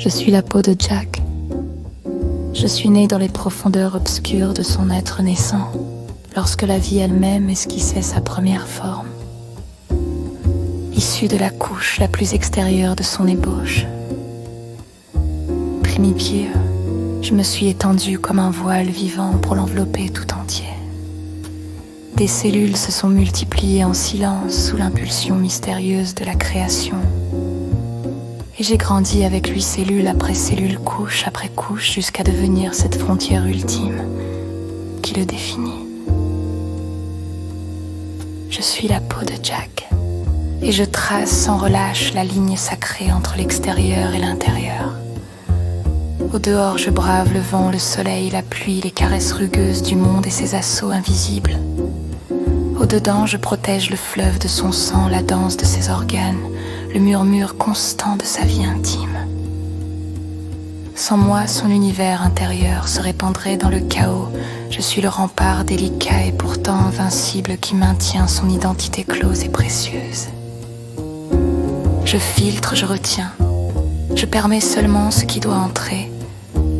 Je suis la peau de Jack. Je suis née dans les profondeurs obscures de son être naissant, lorsque la vie elle-même esquissait sa première forme. Issue de la couche la plus extérieure de son ébauche. Primipieux, je me suis étendue comme un voile vivant pour l'envelopper tout entier. Des cellules se sont multipliées en silence sous l'impulsion mystérieuse de la création. Et j'ai grandi avec lui cellule après cellule, couche après couche, jusqu'à devenir cette frontière ultime qui le définit. Je suis la peau de Jack, et je trace sans relâche la ligne sacrée entre l'extérieur et l'intérieur. Au dehors, je brave le vent, le soleil, la pluie, les caresses rugueuses du monde et ses assauts invisibles. Au-dedans, je protège le fleuve de son sang, la danse de ses organes, le murmure constant de sa vie intime. Sans moi, son univers intérieur se répandrait dans le chaos. Je suis le rempart délicat et pourtant invincible qui maintient son identité close et précieuse. Je filtre, je retiens. Je permets seulement ce qui doit entrer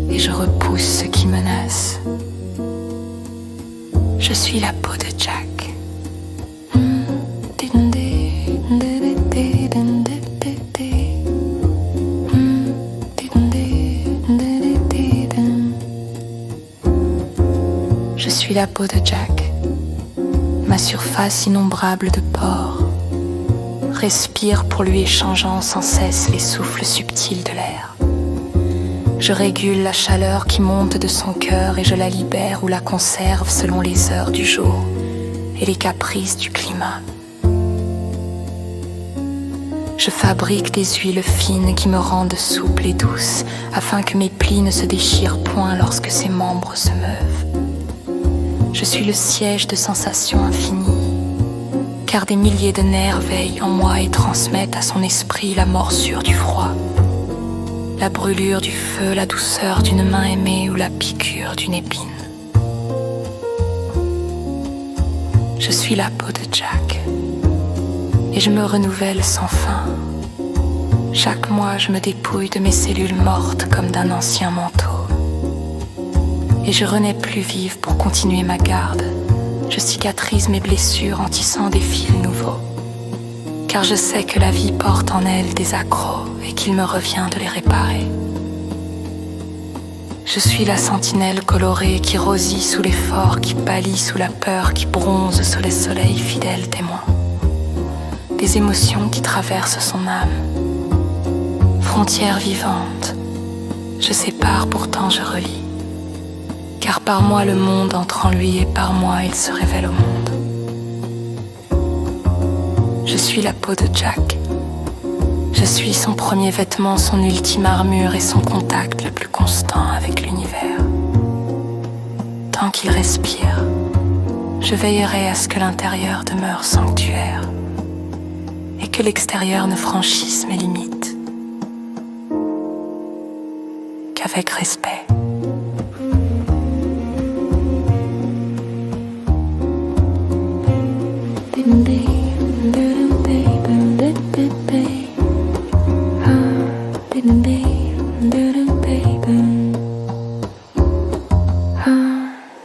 et je repousse ce qui menace. Je suis la peau de Jack. Je suis la peau de Jack, ma surface innombrable de pores, respire pour lui échangeant sans cesse les souffles subtils de l'air. Je régule la chaleur qui monte de son cœur et je la libère ou la conserve selon les heures du jour et les caprices du climat. Je fabrique des huiles fines qui me rendent souple et douce afin que mes plis ne se déchirent point lorsque ses membres se meuvent. Je suis le siège de sensations infinies, car des milliers de nerfs veillent en moi et transmettent à son esprit la morsure du froid, la brûlure du feu, la douceur d'une main aimée ou la piqûre d'une épine. Je suis la peau de Jack, et je me renouvelle sans fin. Chaque mois, je me dépouille de mes cellules mortes comme d'un ancien manteau. Et je renais plus vive pour continuer ma garde. Je cicatrise mes blessures en tissant des fils nouveaux. Car je sais que la vie porte en elle des accrocs et qu'il me revient de les réparer. Je suis la sentinelle colorée qui rosit sous l'effort, qui pâlit sous la peur, qui bronze sous les soleils fidèles témoins. Des émotions qui traversent son âme. Frontière vivante, je sépare pourtant je relie. Car par moi le monde entre en lui et par moi il se révèle au monde. Je suis la peau de Jack. Je suis son premier vêtement, son ultime armure et son contact le plus constant avec l'univers. Tant qu'il respire, je veillerai à ce que l'intérieur demeure sanctuaire et que l'extérieur ne franchisse mes limites qu'avec respect.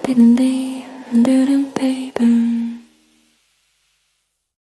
Didn't they?